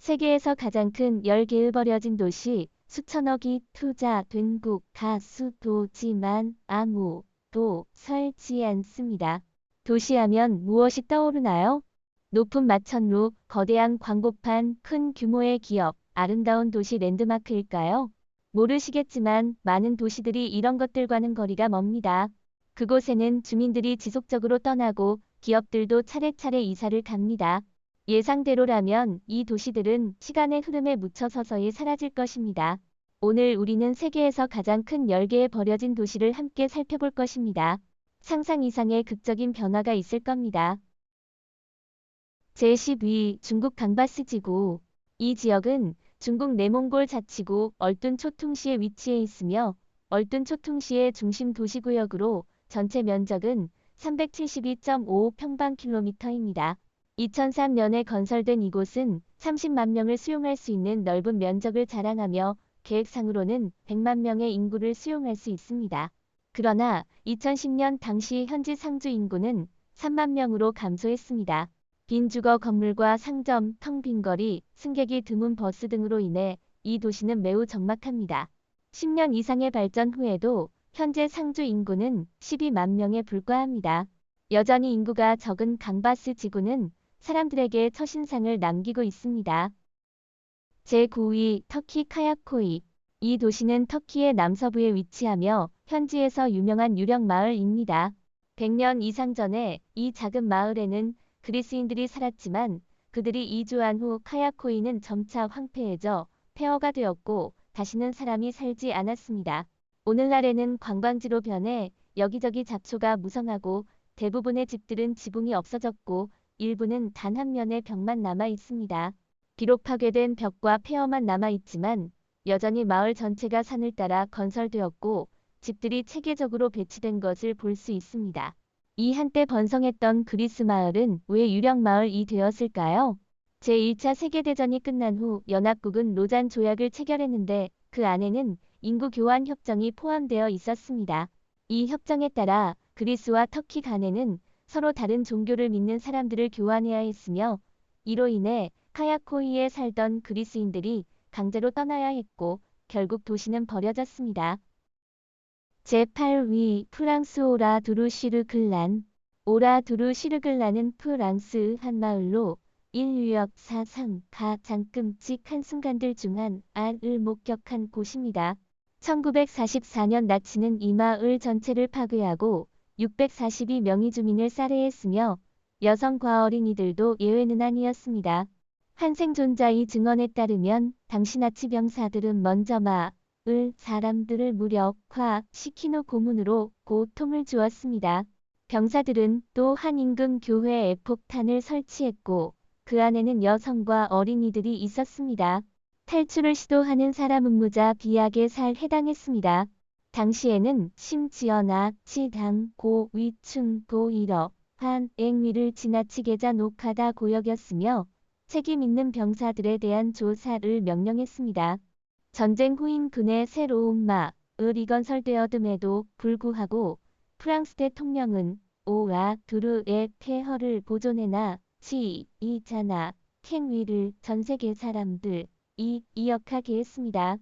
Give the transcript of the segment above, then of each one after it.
세계에서 가장 큰 10개의 버려진 도시, 수천억이 투자된 국가수도지만 아무도 살지 않습니다. 도시하면 무엇이 떠오르나요? 높은 마천루, 거대한 광고판, 큰 규모의 기업, 아름다운 도시 랜드마크일까요? 모르시겠지만 많은 도시들이 이런 것들과는 거리가 멉니다. 그곳에는 주민들이 지속적으로 떠나고 기업들도 차례차례 이사를 갑니다. 예상대로라면 이 도시들은 시간의 흐름에 묻혀 서서히 사라질 것입니다. 오늘 우리는 세계에서 가장 큰 10개의 버려진 도시를 함께 살펴볼 것입니다. 상상 이상의 극적인 변화가 있을 겁니다. 제12 중국 강바스 지구. 이 지역은 중국 내몽골 자치구 얼뚠초퉁시에 위치해 있으며 얼뚠초퉁시의 중심 도시구역으로 전체 면적은 372.5평방킬로미터입니다. 2003년에 건설된 이곳은 30만 명을 수용할 수 있는 넓은 면적을 자랑하며 계획상으로는 100만 명의 인구를 수용할 수 있습니다. 그러나 2010년 당시 현지 상주 인구는 3만 명으로 감소했습니다. 빈 주거 건물과 상점, 텅 빈 거리, 승객이 드문 버스 등으로 인해 이 도시는 매우 적막합니다. 10년 이상의 발전 후에도 현재 상주 인구는 12만 명에 불과합니다. 여전히 인구가 적은 강바스 지구는 사람들에게 첫인상을 남기고 있습니다. 제9위 터키 카야코이. 이 도시는 터키의 남서부에 위치하며 현지에서 유명한 유력 마을입니다. 100년 이상 전에 이 작은 마을에는 그리스인들이 살았지만 그들이 이주한 후 카야코이는 점차 황폐해져 폐허가 되었고 다시는 사람이 살지 않았습니다. 오늘날에는 관광지로 변해 여기저기 잡초가 무성하고 대부분의 집들은 지붕이 없어졌고 일부는 단 한 면의 벽만 남아 있습니다. 비록 파괴된 벽과 폐허만 남아 있지만 여전히 마을 전체가 산을 따라 건설되었고 집들이 체계적으로 배치된 것을 볼 수 있습니다. 이 한때 번성했던 그리스 마을은 왜 유력 마을이 되었을까요? 제1차 세계대전이 끝난 후 연합국은 로잔 조약을 체결했는데 그 안에는 인구 교환 협정이 포함되어 있었습니다. 이 협정에 따라 그리스와 터키 간에는 서로 다른 종교를 믿는 사람들을 교환해야 했으며 이로 인해 카야코이에 살던 그리스인들이 강제로 떠나야 했고 결국 도시는 버려졌습니다. 제8위 프랑스 오라두르시르글란. 오라두르시르글란은 프랑스 한 마을로 인류역 사상 가장 끔찍한 순간들 중 하나를 목격한 곳입니다. 1944년 나치는 이 마을 전체를 파괴하고 642명의 주민을 살해했으며 여성과 어린이들도 예외는 아니었습니다. 한 생존자의 증언에 따르면 당시 나치 병사들은 먼저 마을 사람들을 무력화시킨 후 고문으로 고통을 주었습니다. 병사들은 또 한 인근 교회에 폭탄을 설치했고 그 안에는 여성과 어린이들이 있었습니다. 탈출을 시도하는 사람은 무자비하게 살해당했습니다. 당시에는 심지어 나치 당고 위층도 이러한 행위를 지나치게 잔혹하다 고역이었으며 책임 있는 병사들에 대한 조사를 명령했습니다. 전쟁 후인 근해 새로운 마을이 건설되었음에도 불구하고 프랑스 대통령은 오라두르의 폐허를 보존해나 이자나 행위를 전 세계 사람들이 기억하게 했습니다.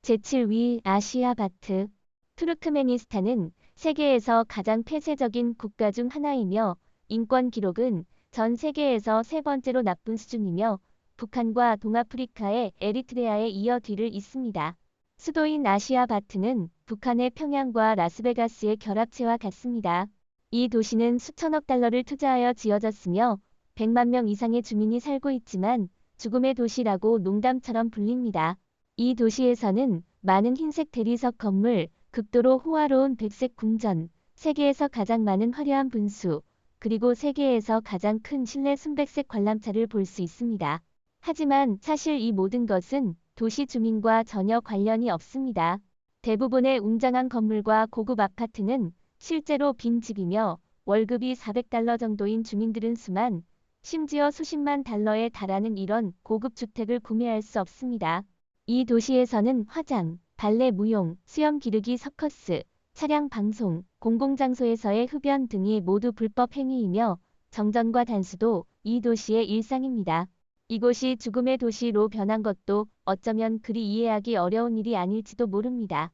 제7위 아시아바트. 투르크메니스탄은 세계에서 가장 폐쇄적인 국가 중 하나이며 인권 기록은 전 세계에서 세 번째로 나쁜 수준이며 북한과 동아프리카의 에리트레아에 이어 뒤를 잇습니다. 수도인 아시아바트는 북한의 평양과 라스베가스의 결합체와 같습니다. 이 도시는 수천억 달러를 투자하여 지어졌으며 100만 명 이상의 주민이 살고 있지만 죽음의 도시라고 농담처럼 불립니다. 이 도시에서는 많은 흰색 대리석 건물, 극도로 호화로운 백색 궁전, 세계에서 가장 많은 화려한 분수, 그리고 세계에서 가장 큰 실내 순백색 관람차를 볼 수 있습니다. 하지만 사실 이 모든 것은 도시 주민과 전혀 관련이 없습니다. 대부분의 웅장한 건물과 고급 아파트는 실제로 빈 집이며 월급이 400달러 정도인 주민들은 수만, 심지어 수십만 달러에 달하는 이런 고급 주택을 구매할 수 없습니다. 이 도시에서는 화장, 발레 무용, 수영 기르기 서커스, 차량 방송, 공공장소에서의 흡연 등이 모두 불법 행위이며 정전과 단수도 이 도시의 일상입니다. 이곳이 죽음의 도시로 변한 것도 어쩌면 그리 이해하기 어려운 일이 아닐지도 모릅니다.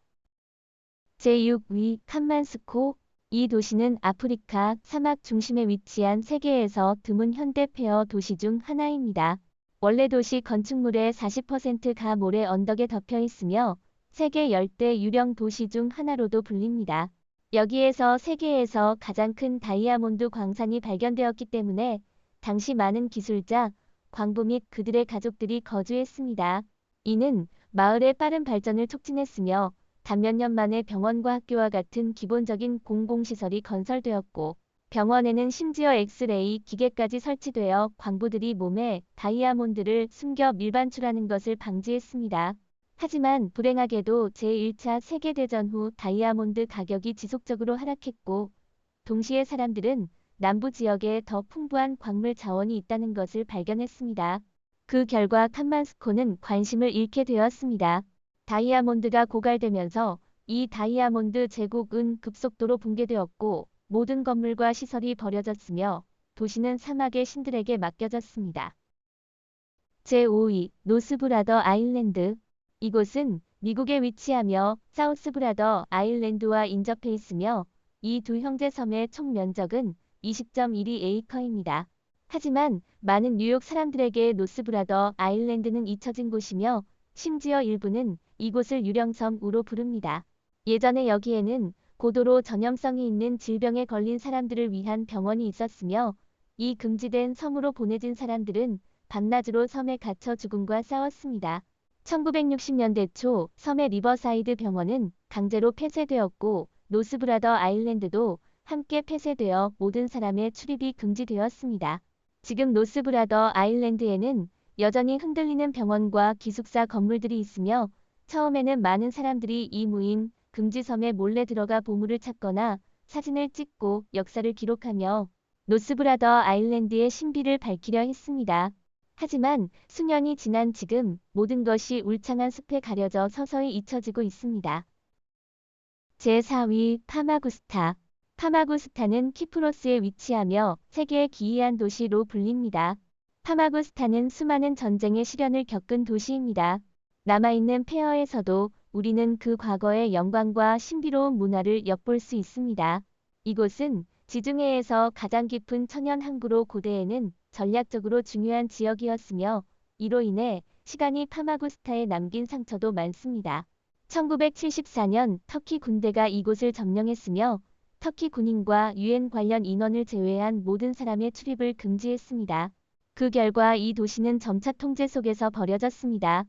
제6위 칸만스코. 이 도시는 아프리카 사막 중심에 위치한 세계에서 드문 현대 폐허 도시 중 하나입니다. 원래 도시 건축물의 40%가 모래 언덕에 덮여 있으며 세계 열대 유령 도시 중 하나로도 불립니다. 여기에서 세계에서 가장 큰 다이아몬드 광산이 발견되었기 때문에 당시 많은 기술자, 광부 및 그들의 가족들이 거주했습니다. 이는 마을의 빠른 발전을 촉진했으며 단 몇 년 만에 병원과 학교와 같은 기본적인 공공시설이 건설되었고 병원에는 심지어 엑스레이 기계까지 설치되어 광부들이 몸에 다이아몬드를 숨겨 밀반출하는 것을 방지했습니다. 하지만 불행하게도 제1차 세계대전 후 다이아몬드 가격이 지속적으로 하락했고 동시에 사람들은 남부 지역에 더 풍부한 광물 자원이 있다는 것을 발견했습니다. 그 결과 칸만스코는 관심을 잃게 되었습니다. 다이아몬드가 고갈되면서 이 다이아몬드 제국은 급속도로 붕괴되었고 모든 건물과 시설이 버려졌으며 도시는 사막의 신들에게 맡겨졌습니다. 제5위 노스브라더 아일랜드. 이곳은 미국에 위치하며 사우스브라더 아일랜드와 인접해 있으며 이 두 형제 섬의 총 면적은 20.12에이커입니다. 하지만 많은 뉴욕 사람들에게 노스브라더 아일랜드는 잊혀진 곳이며 심지어 일부는 이곳을 유령섬으로 부릅니다. 예전에 여기에는 고도로 전염성이 있는 질병에 걸린 사람들을 위한 병원이 있었으며 이 금지된 섬으로 보내진 사람들은 밤낮으로 섬에 갇혀 죽음과 싸웠습니다. 1960년대 초 섬의 리버사이드 병원은 강제로 폐쇄되었고 노스브라더 아일랜드도 함께 폐쇄되어 모든 사람의 출입이 금지되었습니다. 지금 노스브라더 아일랜드에는 여전히 흔들리는 병원과 기숙사 건물들이 있으며 처음에는 많은 사람들이 이 무인 금지섬에 몰래 들어가 보물을 찾거나 사진을 찍고 역사를 기록하며 노스브라더 아일랜드의 신비를 밝히려 했습니다. 하지만 수년이 지난 지금 모든 것이 울창한 숲에 가려져 서서히 잊혀지고 있습니다. 제4위 파마구스타. 파마구스타는 키프로스에 위치하며 세계의 기이한 도시로 불립니다. 파마구스타는 수많은 전쟁의 시련을 겪은 도시입니다. 남아있는 폐허에서도 우리는 그 과거의 영광과 신비로운 문화를 엿볼 수 있습니다. 이곳은 지중해에서 가장 깊은 천연 항구로 고대에는 전략적으로 중요한 지역이었으며 이로 인해 시간이 파마구스타에 남긴 상처도 많습니다. 1974년 터키 군대가 이곳을 점령했으며 터키 군인과 유엔 관련 인원을 제외한 모든 사람의 출입을 금지했습니다. 그 결과 이 도시는 점차 통제 속에서 버려졌습니다.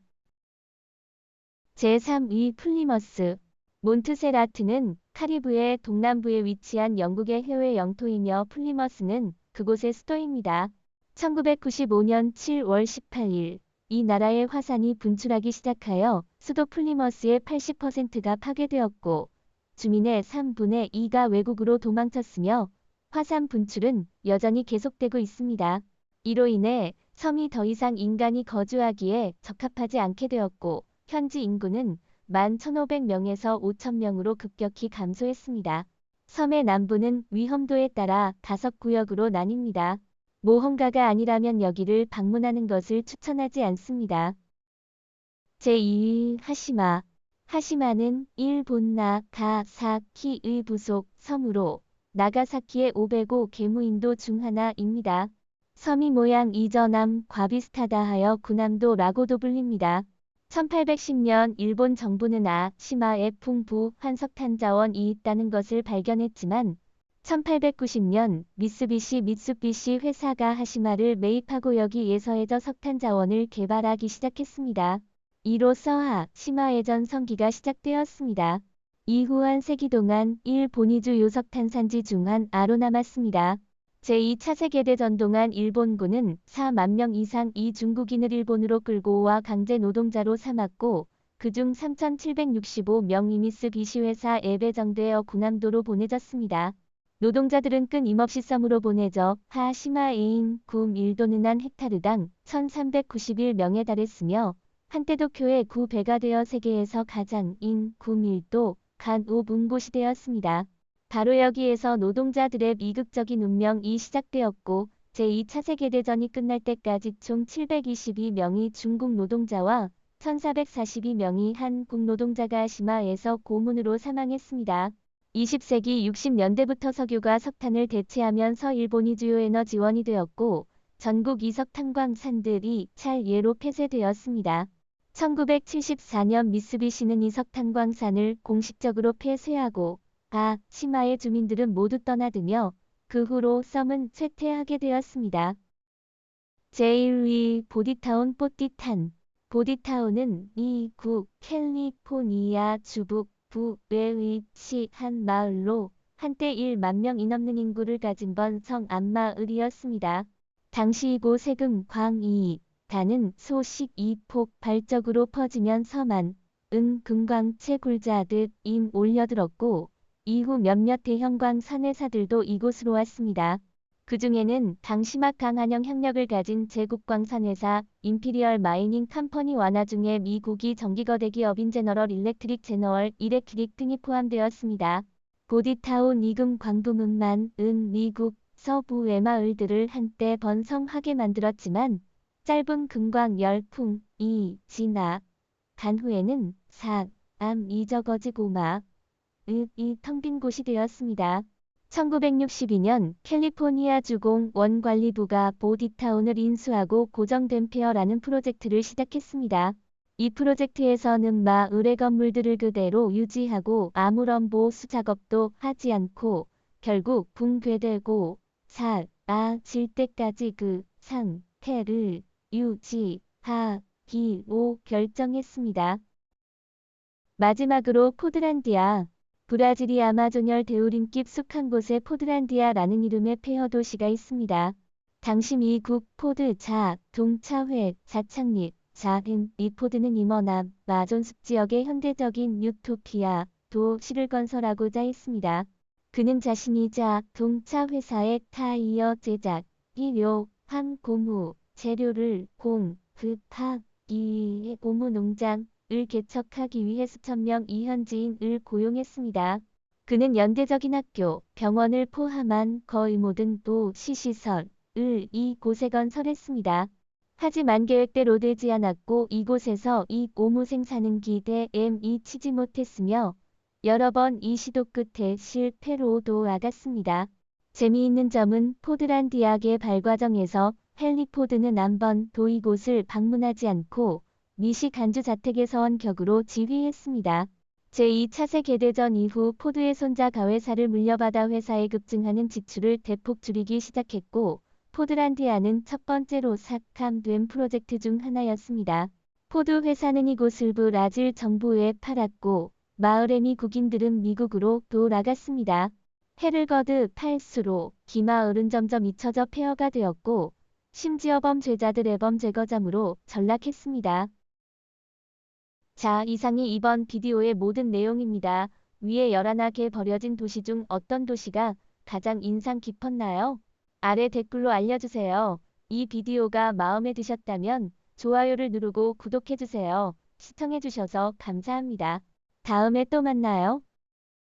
제3위 플리머스. 몬트세라트는 카리브해 동남부에 위치한 영국의 해외 영토이며 플리머스는 그곳의 수도입니다. 1995년 7월 18일 이 나라의 화산이 분출하기 시작하여 수도 플리머스의 80%가 파괴되었고 주민의 3분의 2가 외국으로 도망쳤으며 화산 분출은 여전히 계속되고 있습니다. 이로 인해 섬이 더 이상 인간이 거주하기에 적합하지 않게 되었고 현지 인구는 11,500명에서 5,000명으로 급격히 감소했습니다. 섬의 남부는 위험도에 따라 5구역으로 나뉩니다. 모험가가 아니라면 여기를 방문하는 것을 추천하지 않습니다. 제2위 하시마. 하시마는 일본 나가사키의 부속 섬으로 나가사키의 505 계무인도 중 하나입니다. 섬이 모양 이전함과 비슷하다 하여 구남도라고도 불립니다. 1810년 일본 정부는 아시마에 풍부한 석탄 자원이 있다는 것을 발견했지만 1890년 미쓰비시 회사가 하시마를 매입하고 여기에서 석탄 자원을 개발하기 시작했습니다. 이로써 하시마해전 성기가 시작되었습니다. 이후 한 세기 동안 일본이 주요 석탄산지 중 하나로 남았습니다. 제2차 세계대전 동안 일본군은 4만 명 이상이 중국인을 일본으로 끌고 와 강제 노동자로 삼았고 그중 3,765명이 미쓰비시 회사에 배정되어 군함도로 보내졌습니다. 노동자들은 끊임없이 섬으로 보내져 하시마에인 구 일도는 한 헥타르당 1,391명에 달했으며 한때 도쿄의 구 배가 되어 세계에서 가장 인구 밀도 간 5분 곳이 되었습니다. 바로 여기에서 노동자들의 비극적인 운명이 시작되었고 제2차 세계대전이 끝날 때까지 총 722명이 중국 노동자와 1442명이 한국 노동자가 시마에서 고문으로 사망했습니다. 20세기 60년대부터 석유가 석탄을 대체하면서 일본이 주요 에너지원이 되었고 전국 이석탄 광산들이 찰예로 폐쇄되었습니다. 1974년 미쓰비시는 이석탄 광산을 공식적으로 폐쇄하고 시마의 주민들은 모두 떠나들며 그 후로 썸은 쇠퇴하게 되었습니다. 제1위 보디타운 뽀띠탄. 보디타운은 미국 캘리포니아 주북부에 위치한 마을로 한때 1만 명이 넘는 인구를 가진 번성 안마을이었습니다. 당시 이곳 세금 광이 다는 소식이 폭발적으로 퍼지면서 금광채 굴자듯 올려들었고 이후 몇몇 대형 광산 회사들도 이곳으로 왔습니다. 그 중에는 당시 막 강한형 학력을 가진 제국광산 회사 임피리얼 마이닝 컴퍼니와 나중에 미국이 전기거대 기업인 제너럴 일렉트릭 이렉트릭 등이 포함되었습니다. 보디타운 이금 광부문만 미국 서부의 마을들을 한때 번성하게 만들었지만 짧은 금광 열풍이 지나 간 후에는 암이 적어지고 이 텅 빈 곳이 되었습니다. 1962년 캘리포니아 주공원관리부가 보디타운을 인수하고 고정된 페어라는 프로젝트를 시작했습니다. 이 프로젝트에서는 마을의 건물들을 그대로 유지하고 아무런 보수 작업도 하지 않고 결국 붕괴되고 사라질 때까지 그 상태를 유지하기로 결정했습니다. 마지막으로 포드란디아. 브라질이 아마존열 대우림길 숲한 곳에 포드란디아라는 이름의 폐허 도시가 있습니다. 당시 미국 포드 자동차 창립 자인 이 포드는 임원암 마존숲 지역의 현대적인 유토피아 도시를 건설하고자 했습니다. 그는 자신이 자동차 회사의 타이어 제작, 일료, 고무, 재료를 공급하기 고무 농장 을 개척하기 위해 수천 명의 현지인을 고용했습니다. 그는 연대적인 학교, 병원을 포함한 거의 모든 도시 시설을 이곳에 건설했습니다. 하지만 계획대로 되지 않았고 이곳에서 이 고무 생산은 기대에 미치지 못했으며 여러 번 이 시도 끝에 실패로 돌아갔습니다. 재미있는 점은 포드란디아의 발과정에서 헨리 포드는 한 번도 이곳을 방문하지 않고 미식 안주 자택에서 원격으로 지휘했습니다. 제2차 세계대전 이후 포드의 손자 가회사를 물려받아 회사에 급증하는 지출을 대폭 줄이기 시작했고 포드란디아는 첫 번째로 삭감된 프로젝트 중 하나였습니다. 포드 회사는 이곳을 브라질 정부에 팔았고 마을의 미국인들은 미국으로 돌아갔습니다. 해를 거듭할수록 기마을은 점점 잊혀져 폐허가 되었고 심지어 범죄자들의 범죄거장으로 전락했습니다. 자, 이상이 이번 비디오의 모든 내용입니다. 위에 11개 버려진 도시 중 어떤 도시가 가장 인상 깊었나요? 아래 댓글로 알려주세요. 이 비디오가 마음에 드셨다면 좋아요를 누르고 구독해주세요. 시청해주셔서 감사합니다. 다음에 또 만나요.